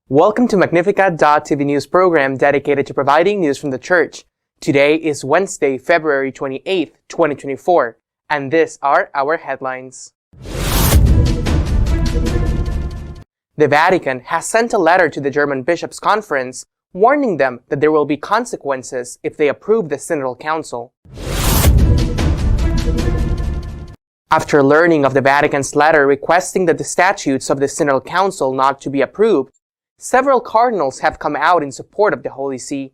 Welcome to Magnificat TV news program dedicated to providing news from the church. Today is Wednesday, February 28th, 2024, and these are our headlines. The Vatican has sent a letter to the German Bishops' Conference warning them that there will be consequences if they approve the Synodal Council. After learning of the Vatican's letter requesting that the statutes of the Synodal Council not to be approved, several cardinals have come out in support of the Holy See.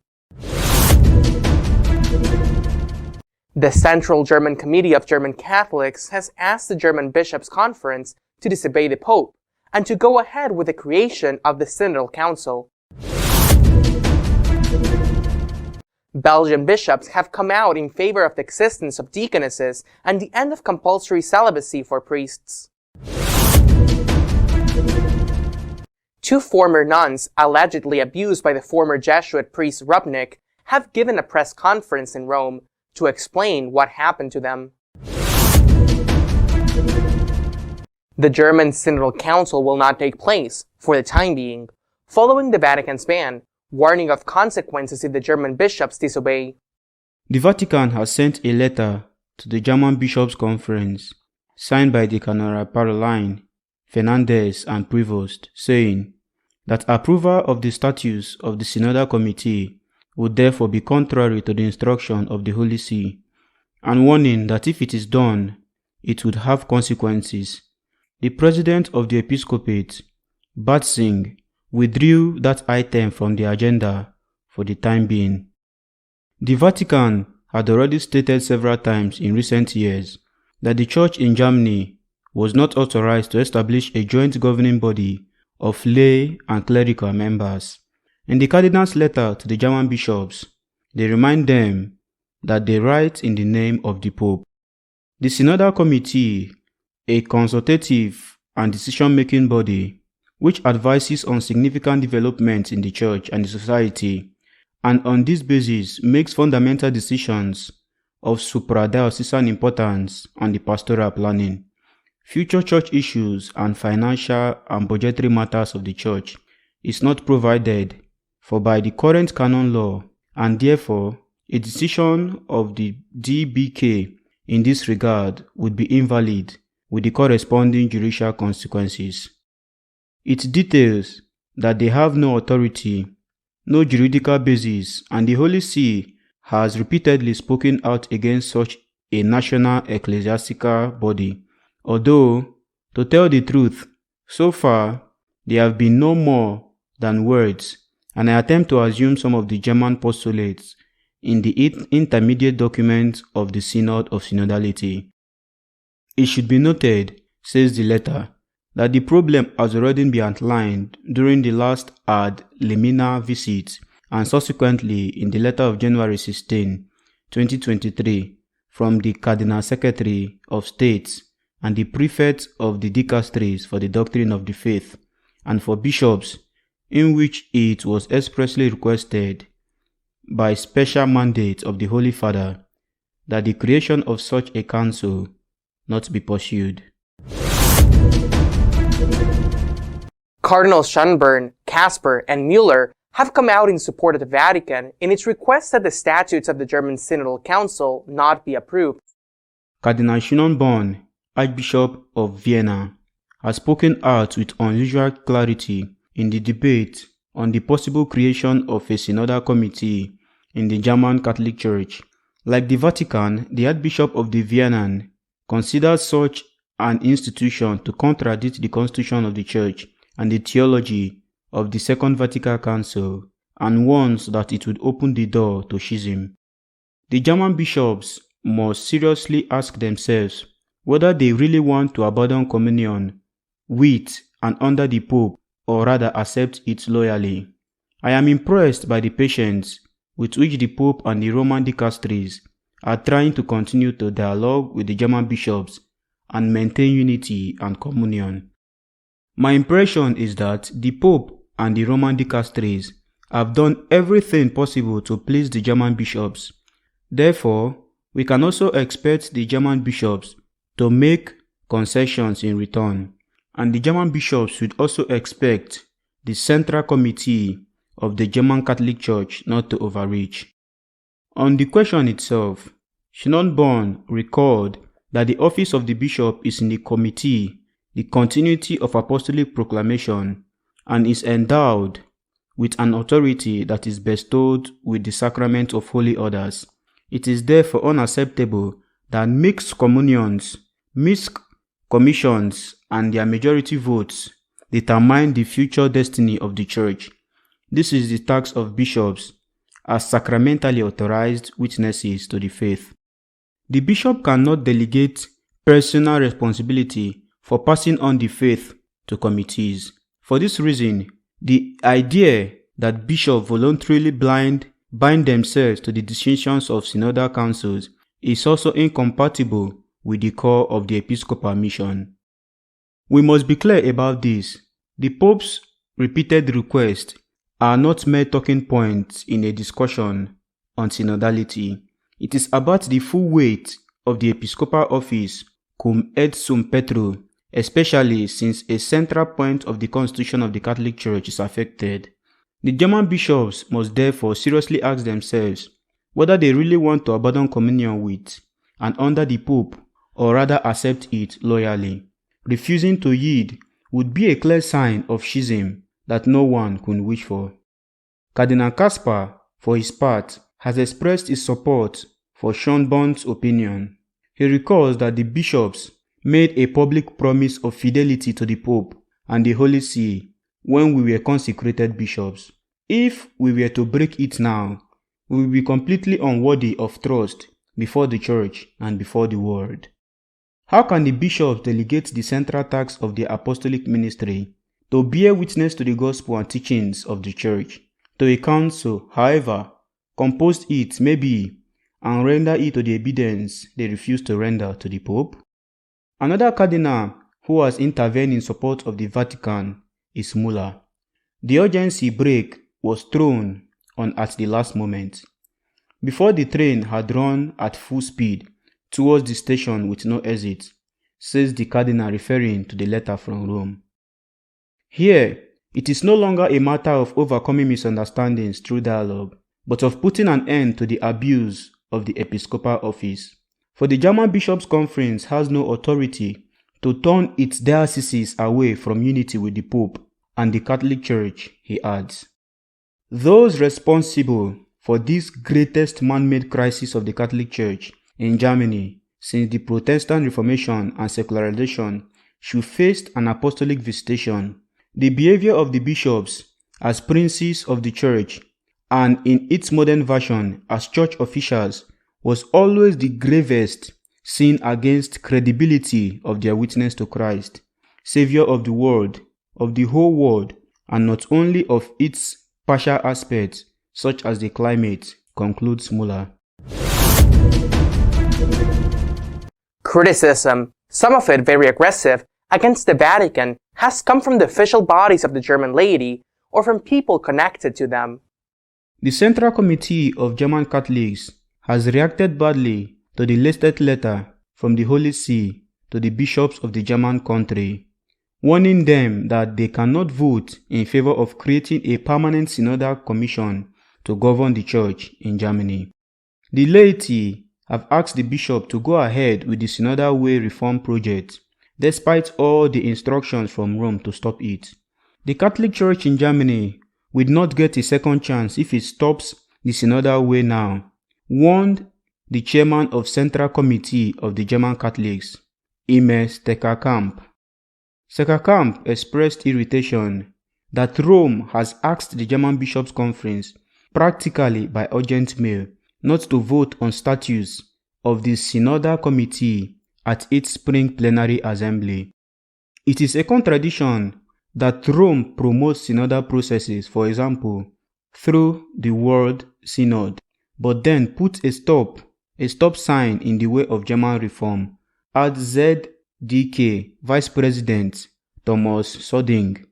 The Central German Committee of German Catholics has asked the German Bishops' Conference to disobey the Pope and to go ahead with the creation of the Synodal Council. Belgian bishops have come out in favor of the existence of deaconesses and the end of compulsory celibacy for priests. Two former nuns, allegedly abused by the former Jesuit priest Rupnik, have given a press conference in Rome to explain what happened to them. The German Synodal Council will not take place, for the time being, following the Vatican's ban, warning of consequences if the German bishops disobey. The Vatican has sent a letter to the German Bishops' Conference, signed by the Cardinal Paroline, Fernandez and Prevost, saying that approval of the statutes of the Synodal Committee would therefore be contrary to the instruction of the Holy See, and warning that if it is done, it would have consequences. The President of the Episcopate, Bart Singh, withdrew that item from the agenda for the time being. The Vatican had already stated several times in recent years that the Church in Germany was not authorized to establish a joint governing body of lay and clerical members. In the Cardinal's letter to the German bishops, they remind them that they write in the name of the Pope. The Synodal Committee, a consultative and decision-making body, which advises on significant developments in the Church and the society, and on this basis makes fundamental decisions of supradiocesan importance on the pastoral planning, future church issues and financial and budgetary matters of the Church, is not provided for by the current canon law, and therefore a decision of the DBK in this regard would be invalid with the corresponding judicial consequences. It details that they have no authority, no juridical basis, and the Holy See has repeatedly spoken out against such a national ecclesiastical body. Although, to tell the truth, so far there have been no more than words, and I attempt to assume some of the German postulates in the intermediate document of the Synod of Synodality. It should be noted, says the letter, that the problem has already been outlined during the last ad limina visit and subsequently in the letter of January 16, 2023, from the Cardinal Secretary of State and the Prefect of the Dicasteries for the Doctrine of the Faith and for bishops, in which it was expressly requested by special mandate of the Holy Father that the creation of such a council not be pursued. Cardinals Schönborn, Kasper, and Müller have come out in support of the Vatican in its request that the statutes of the German Synodal Council not be approved. Cardinal Schönborn, Archbishop of Vienna, has spoken out with unusual clarity in the debate on the possible creation of a synodal committee in the German Catholic Church. Like the Vatican, the Archbishop of the Vienna considers such an institution to contradict the constitution of the Church and the theology of the Second Vatican Council, and warns that it would open the door to schism. The German bishops must seriously ask themselves whether they really want to abandon communion with and under the Pope, or rather accept it loyally. I am impressed by the patience with which the Pope and the Roman dicasteries are trying to continue to dialogue with the German bishops and maintain unity and communion. My impression is that the Pope and the Roman dicasteries have done everything possible to please the German bishops Therefore, we can also expect the German bishops to make concessions in return, and the German bishops should also expect the Central Committee of the German Catholic Church not to overreach. On the question itself, Schönborn recalled that the office of the bishop is in the committee, the continuity of apostolic proclamation, and is endowed with an authority that is bestowed with the sacrament of holy orders. It is therefore unacceptable that mixed communions, mixed commissions, and their majority votes determine the future destiny of the Church. This is the task of bishops as sacramentally authorized witnesses to the faith. The bishop cannot delegate personal responsibility for passing on the faith to committees. For this reason, the idea that bishops voluntarily bind themselves to the decisions of synodal councils is also incompatible with the core of the episcopal mission. We must be clear about this. The Pope's repeated requests are not mere talking points in a discussion on synodality. It is about the full weight of the episcopal office cum et sum petro, especially since a central point of the constitution of the Catholic Church is affected. The German bishops must therefore seriously ask themselves whether they really want to abandon communion with and under the Pope, or rather accept it loyally. Refusing to yield would be a clear sign of schism that no one could wish for. Cardinal Caspar, for his part, has expressed his support for Schönborn's opinion. He recalls that the bishops made a public promise of fidelity to the Pope and the Holy See when we were consecrated bishops. If we were to break it now, we will be completely unworthy of trust before the Church and before the world. How can the bishops delegate the central task of their apostolic ministry to bear witness to the gospel and teachings of the Church to a council, however, compose it maybe and render it to the obedience they refuse to render to the Pope? Another cardinal who has intervened in support of the Vatican is Muller. The urgency brake was thrown on at the last moment, before the train had run at full speed towards the station with no exit, says the cardinal, referring to the letter from Rome. Here, it is no longer a matter of overcoming misunderstandings through dialogue, but of putting an end to the abuse of the episcopal office. For the German Bishops' Conference has no authority to turn its dioceses away from unity with the Pope and the Catholic Church, he adds. Those responsible for this greatest man-made crisis of the Catholic Church in Germany since the Protestant Reformation and secularization should face an apostolic visitation. The behavior of the bishops as princes of the Church and in its modern version as church officials was always the gravest sin against credibility of their witness to Christ, Savior of the world, of the whole world, and not only of its partial aspects, such as the climate, concludes Muller. Criticism, some of it very aggressive, against the Vatican has come from the official bodies of the German laity or from people connected to them. The Central Committee of German Catholics has reacted badly to the listed letter from the Holy See to the bishops of the German country, warning them that they cannot vote in favor of creating a permanent synodal commission to govern the Church in Germany. The laity have asked the bishop to go ahead with the Synodal Way reform project, despite all the instructions from Rome to stop it. The Catholic Church in Germany will not get a second chance if it stops the Synodal Way now, warned the chairman of Central Committee of the German Catholics, Emil Steckerkamp. Steckerkamp expressed irritation that Rome has asked the German Bishops' Conference, practically by urgent mail, not to vote on statutes of the Synodal Committee at its spring plenary assembly. It is a contradiction that Rome promotes synodal processes, for example, through the World Synod, but then puts a stop sign in the way of German reform, adds ZDK Vice President Thomas Sodding.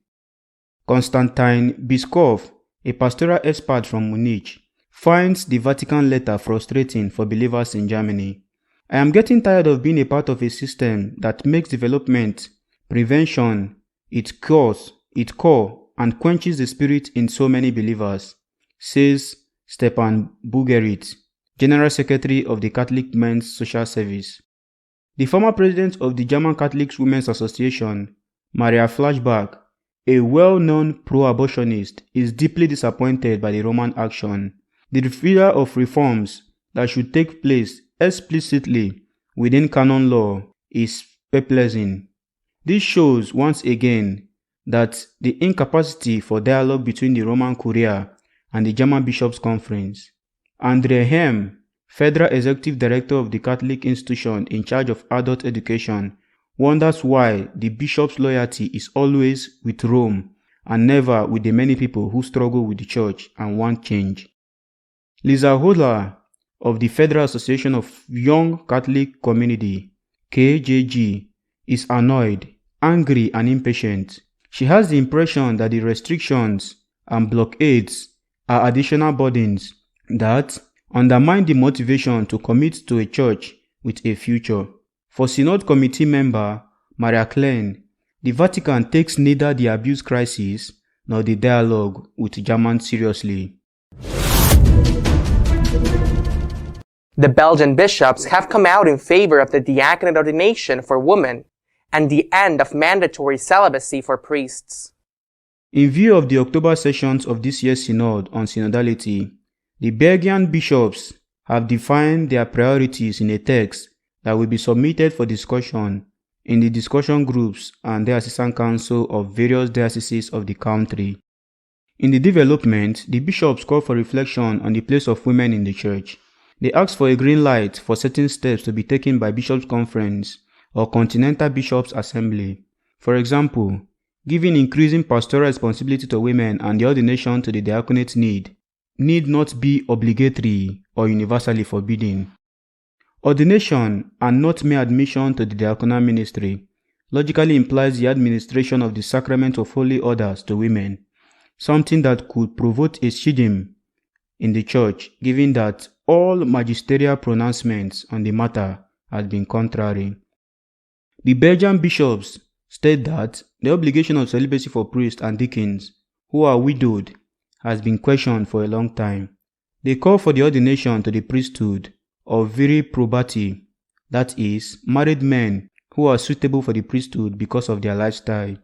Konstantin Bischoff, a pastoral expert from Munich, finds the Vatican letter frustrating for believers in Germany. I am getting tired of being a part of a system that makes development, prevention, its core, and quenches the spirit in so many believers, says Stepan Bugerit, General Secretary of the Catholic Men's Social Service. The former president of the German Catholic Women's Association, Maria Flashback, a well-known pro-abortionist, is deeply disappointed by the Roman action. The refusal of reforms that should take place explicitly within canon law is perplexing. This shows once again that the incapacity for dialogue between the Roman Curia and the German Bishops' Conference. Andre Hem, Federal Executive Director of the Catholic institution in charge of adult education, wonders why the bishop's loyalty is always with Rome and never with the many people who struggle with the church and want change. Lisa Hodler of the Federal Association of Young Catholic Community, KJG, is annoyed, angry, and impatient. She has the impression that the restrictions and blockades are additional burdens that undermine the motivation to commit to a church with a future. For Synod Committee member Maria Klein, the Vatican takes neither the abuse crisis nor the dialogue with Germans seriously. The Belgian bishops have come out in favor of the diaconate ordination for women and the end of mandatory celibacy for priests. In view of the October sessions of this year's Synod on synodality, the Belgian bishops have defined their priorities in a text that will be submitted for discussion in the discussion groups and the assistant council of various dioceses of the country. In the development, the bishops call for reflection on the place of women in the church. They ask for a green light for certain steps to be taken by Bishops' Conference or Continental Bishops' Assembly. For example, giving increasing pastoral responsibility to women and the ordination to the diaconate need not be obligatory or universally forbidden. Ordination and not mere admission to the diaconal ministry logically implies the administration of the sacrament of holy orders to women, something that could provoke a schism in the church, given that all magisterial pronouncements on the matter have been contrary. The Belgian bishops state that the obligation of celibacy for priests and deacons who are widowed has been questioned for a long time. They call for the ordination to the priesthood of viri probati, that is, married men who are suitable for the priesthood because of their lifestyle.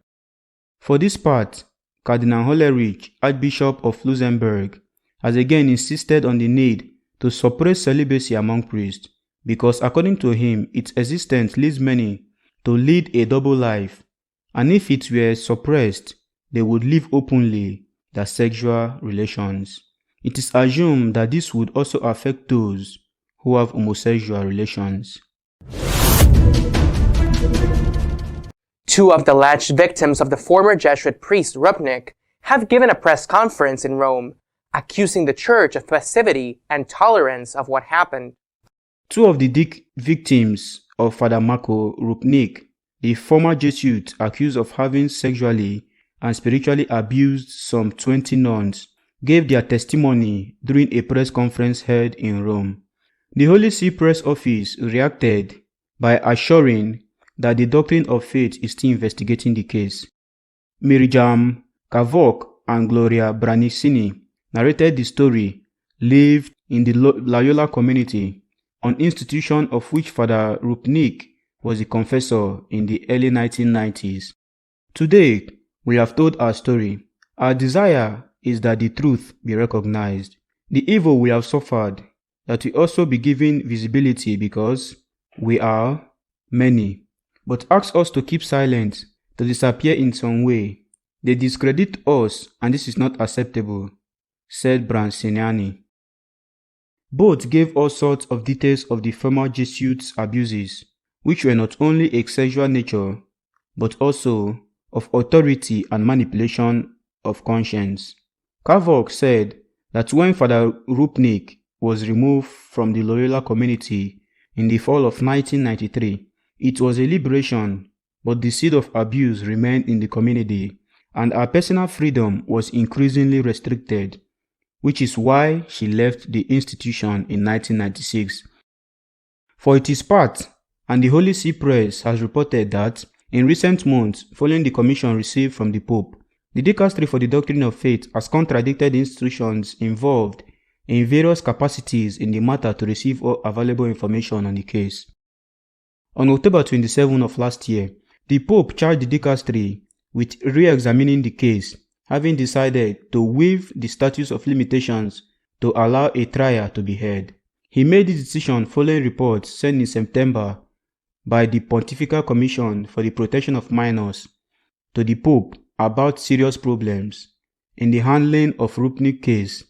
For this part, Cardinal Hollerich, Archbishop of Luxembourg, has again insisted on the need to suppress celibacy among priests because, according to him, its existence leads many to lead a double life, and if it were suppressed, they would live openly their sexual relations. It is assumed that this would also affect those who have homosexual relations. Two of the alleged victims of the former Jesuit priest Rupnik have given a press conference in Rome, accusing the church of passivity and tolerance of what happened. Two of the victims of Father Marco Rupnik, the former Jesuit accused of having sexually and spiritually abused some 20 nuns, gave their testimony during a press conference held in Rome. The Holy See Press Office reacted by assuring that the Doctrine of Faith is still investigating the case. Mirjam Kavok and Gloria Branicini narrated the story, lived in the Loyola community, an institution of which Father Rupnik was the confessor in the early 1990s. Today, we have told our story. Our desire is that the truth be recognized. The evil we have suffered, that we also be given visibility because we are many. But ask us to keep silent, to disappear in some way. They discredit us, and this is not acceptable, said Branciniani. Both gave all sorts of details of the former Jesuits' abuses, which were not only of sexual nature, but also of authority and manipulation of conscience. Kavok said that when Father Rupnik was removed from the Loyola community in the fall of 1993, it was a liberation, but the seed of abuse remained in the community, and our personal freedom was increasingly restricted. which is why she left the institution in 1996. For its part, and the Holy See Press has reported that in recent months, following the commission received from the Pope, the Dicastery for the Doctrine of Faith has contradicted institutions involved in various capacities in the matter to receive all available information on the case. On October 27 of last year, the Pope charged the Dicastery with re-examining the case, having decided to waive the statute of limitations to allow a trial to be held. He made this decision following reports sent in September by the Pontifical Commission for the Protection of Minors to the Pope about serious problems in the handling of Rupnik case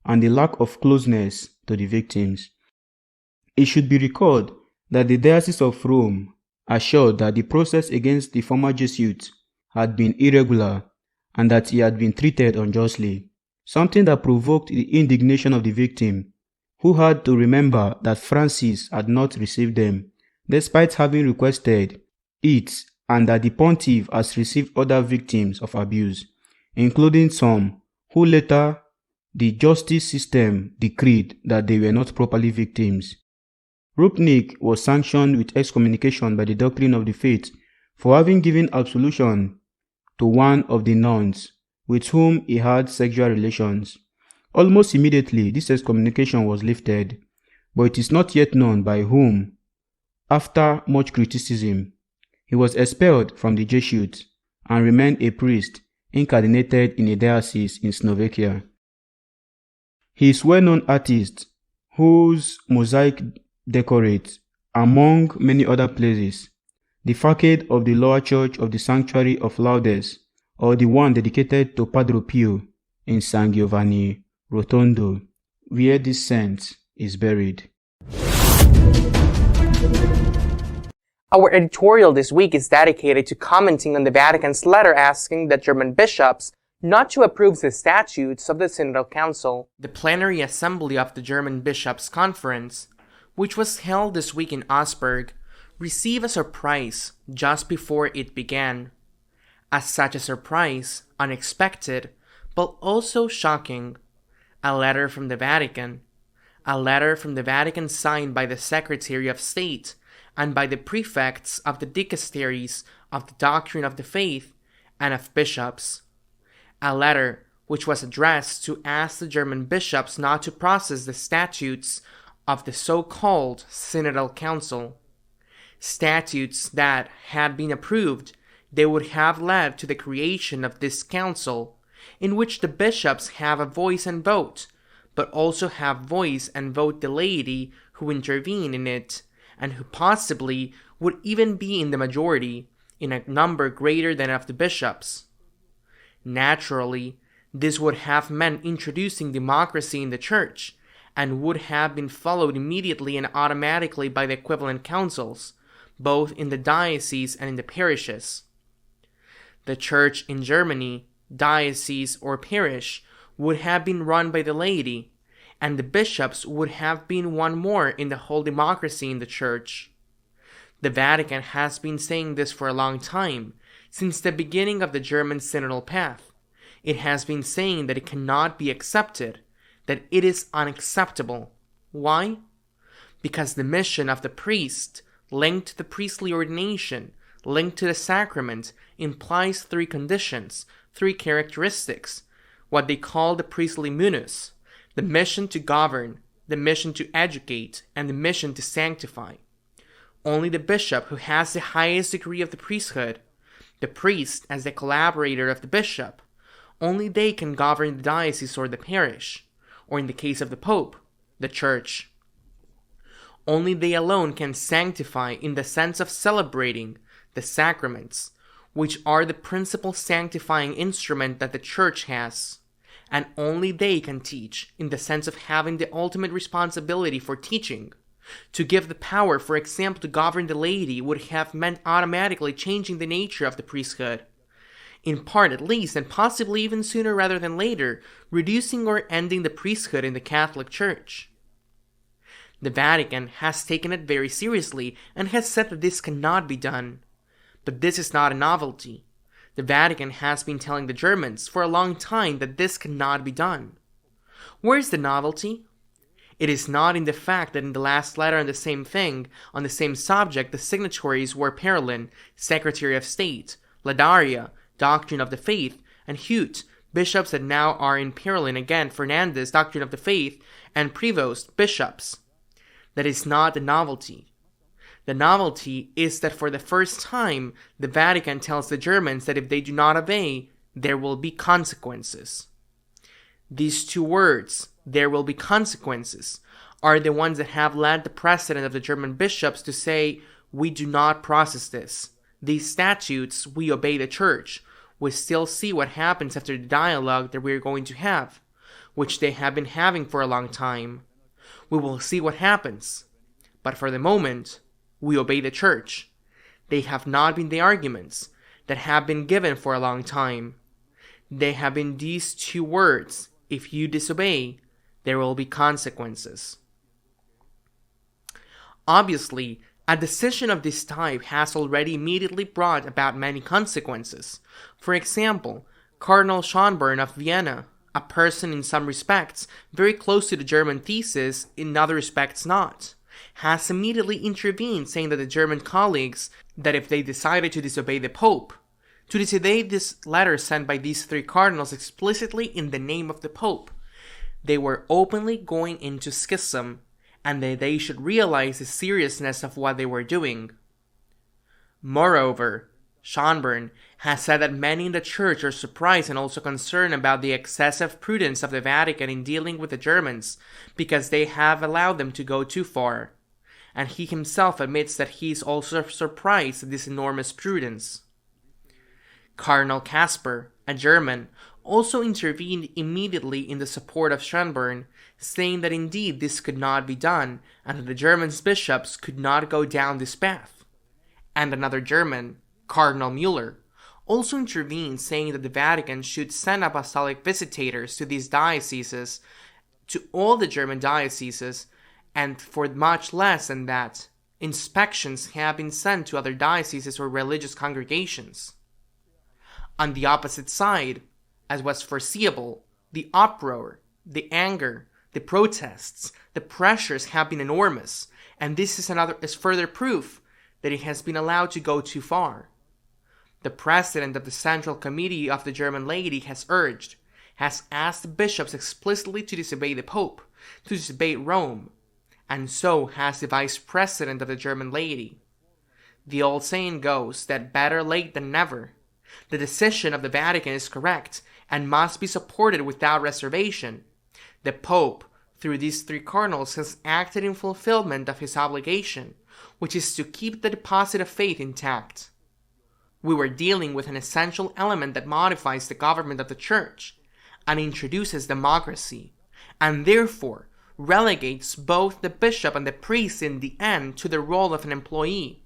and the lack of closeness to the victims. It should be recalled that the Diocese of Rome assured that the process against the former Jesuit had been irregular and that he had been treated unjustly, something that provoked the indignation of the victim, who had to remember that Francis had not received them, despite having requested it, and that the pontiff has received other victims of abuse, including some who later the justice system decreed that they were not properly victims. Rupnik was sanctioned with excommunication by the Doctrine of the Faith for having given absolution to one of the nuns with whom he had sexual relations. Almost immediately, this excommunication was lifted, but it is not yet known by whom. After much criticism, he was expelled from the Jesuits and remained a priest incardinated in a diocese in Slovakia. He is a well-known artist whose mosaic decorates, among many other places, the facade of the lower church of the Sanctuary of Laudes, or the one dedicated to Padre Pio in San Giovanni Rotondo, where this saint is buried. Our editorial this week is dedicated to commenting on the Vatican's letter asking the German bishops not to approve the statutes of the Synodal Council. The plenary assembly of the German Bishops' Conference, which was held this week in Augsburg, received a surprise just before it began. As such a surprise, unexpected, but also shocking. A letter from the Vatican. A letter from the Vatican signed by the Secretary of State and by the prefects of the dicasteries of the Doctrine of the Faith and of bishops. A letter which was addressed to ask the German bishops not to process the statutes of the so-called Synodal Council. Statutes that, had been approved, they would have led to the creation of this council, in which the bishops have a voice and vote, but also have voice and vote the laity who intervene in it, and who possibly would even be in the majority, in a number greater than of the bishops. Naturally, this would have meant introducing democracy in the Church, and would have been followed immediately and automatically by the equivalent councils, both in the dioceses and in the parishes. The Church in Germany, diocese or parish, would have been run by the laity, and the bishops would have been one more in the whole democracy in the Church. The Vatican has been saying this for a long time, since the beginning of the German synodal path. It has been saying that it cannot be accepted, that it is unacceptable. Why? Because the mission of the priest, linked to the priestly ordination, linked to the sacrament, implies three conditions, three characteristics, what they call the priestly munus, the mission to govern, the mission to educate, and the mission to sanctify. Only the bishop who has the highest degree of the priesthood, the priest as the collaborator of the bishop, only they can govern the diocese or the parish, or in the case of the Pope, the Church. Only they alone can sanctify in the sense of celebrating the sacraments, which are the principal sanctifying instrument that the Church has, and only they can teach in the sense of having the ultimate responsibility for teaching. To give the power, for example, to govern the laity would have meant automatically changing the nature of the priesthood, in part at least, and possibly even sooner rather than later, reducing or ending the priesthood in the Catholic Church. The Vatican has taken it very seriously and has said that this cannot be done. But this is not a novelty. The Vatican has been telling the Germans for a long time that this cannot be done. Where is the novelty? It is not in the fact that in the last letter on the same thing, on the same subject, the signatories were Perlin, Secretary of State, Ladaria, Doctrine of the Faith, and Hute, bishops that now are in Perlin again, Fernandez, Doctrine of the Faith, and Prevost, bishops. That is not the novelty. The novelty is that for the first time, the Vatican tells the Germans that if they do not obey, there will be consequences. These two words, there will be consequences, are the ones that have led the precedent of the German bishops to say, we do not process this. These statutes, we obey the Church. We still see what happens after the dialogue that we are going to have, which they have been having for a long time. We will see what happens. But for the moment, we obey the Church. They have not been the arguments that have been given for a long time. They have been these two words, if you disobey, there will be consequences. Obviously, a decision of this type has already immediately brought about many consequences. For example, Cardinal Schönborn of Vienna, a person in some respects very close to the German thesis, in other respects not, has immediately intervened, saying that the German colleagues, that if they decided to disobey the Pope, to disobey this letter sent by these three cardinals explicitly in the name of the Pope, they were openly going into schism, and that they should realize the seriousness of what they were doing. Moreover, Schönborn has said that many in the Church are surprised and also concerned about the excessive prudence of the Vatican in dealing with the Germans, because they have allowed them to go too far. And he himself admits that he is also surprised at this enormous prudence. Cardinal Kasper, a German, also intervened immediately in the support of Schönborn, saying that indeed this could not be done, and that the German bishops could not go down this path. And another German, Cardinal Müller, also intervened, saying that the Vatican should send apostolic visitators to these dioceses, to all the German dioceses, and for much less than that, inspections have been sent to other dioceses or religious congregations. On the opposite side, as was foreseeable, the uproar, the anger, the protests, the pressures have been enormous, and this is further proof that it has been allowed to go too far. The president of the Central Committee of the German laity has asked the bishops explicitly to disobey the Pope, to disobey Rome, and so has the vice president of the German laity. The old saying goes that better late than never. The decision of the Vatican is correct and must be supported without reservation. The Pope, through these three cardinals, has acted in fulfillment of his obligation, which is to keep the deposit of faith intact. We were dealing with an essential element that modifies the government of the Church and introduces democracy, and therefore relegates both the bishop and the priest in the end to the role of an employee.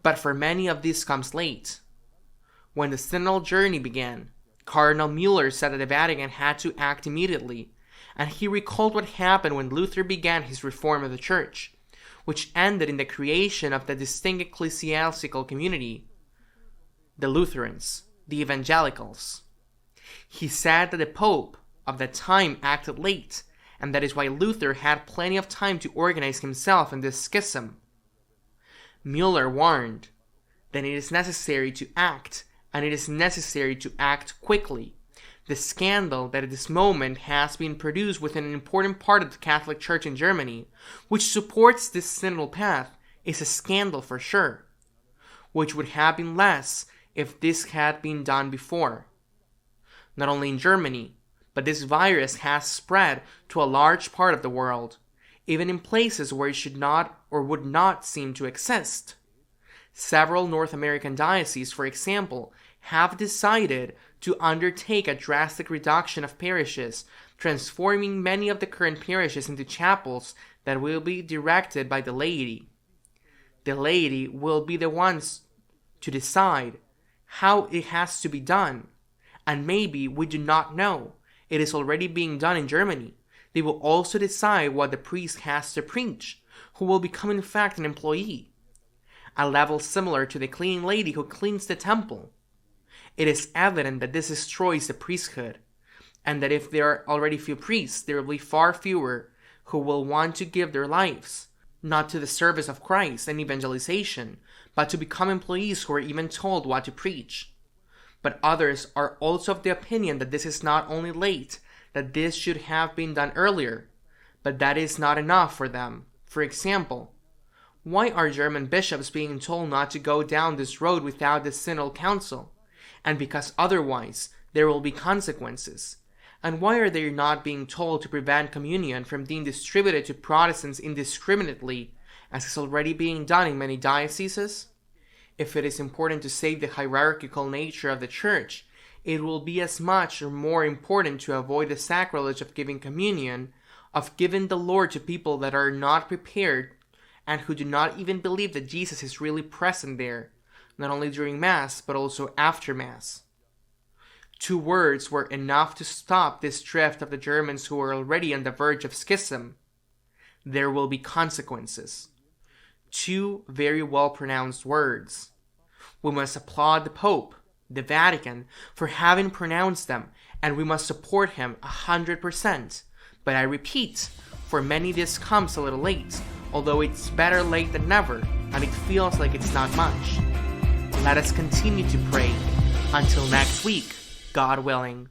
But for many of these comes late. When the synodal journey began, Cardinal Müller said that the Vatican had to act immediately, and he recalled what happened when Luther began his reform of the Church, which ended in the creation of the distinct ecclesiastical community, the Lutherans, the evangelicals. He said that the Pope of that time acted late, and that is why Luther had plenty of time to organize himself in this schism. Müller warned that it is necessary to act, and it is necessary to act quickly. The scandal that at this moment has been produced within an important part of the Catholic Church in Germany, which supports this synodal path, is a scandal for sure, which would have been less if this had been done before. Not only in Germany, but this virus has spread to a large part of the world, even in places where it should not or would not seem to exist. Several North American dioceses, for example, have decided to undertake a drastic reduction of parishes, transforming many of the current parishes into chapels that will be directed by the laity. The laity will be the ones to decide how it has to be done, and maybe we do not know. It is already being done in Germany. They will also decide what the priest has to preach, who will become in fact an employee, a level similar to the cleaning lady who cleans the temple. It is evident that this destroys the priesthood, and that if there are already few priests, there will be far fewer who will want to give their lives, not to the service of Christ and evangelization, but to become employees who are even told what to preach. But others are also of the opinion that this is not only late, that this should have been done earlier, but that is not enough for them. For example, why are German bishops being told not to go down this road without the Synodal Council, and because otherwise there will be consequences? And why are they not being told to prevent communion from being distributed to Protestants indiscriminately, as is already being done in many dioceses? If it is important to save the hierarchical nature of the Church, it will be as much or more important to avoid the sacrilege of giving communion, of giving the Lord to people that are not prepared and who do not even believe that Jesus is really present there, not only during Mass, but also after Mass. 2 words were enough to stop this drift of the Germans who are already on the verge of schism. There will be consequences. 2 very well pronounced words. We must applaud the Pope, the Vatican, for having pronounced them, and we must support him 100%. But I repeat, for many this comes a little late, although it's better late than never, and it feels like it's not much. Let us continue to pray. Until next week, God willing.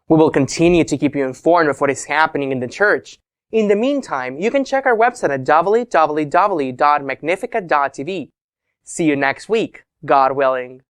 We will continue to keep you informed of what is happening in the Church. In the meantime, you can check our website at www.magnificat.tv. See you next week, God willing.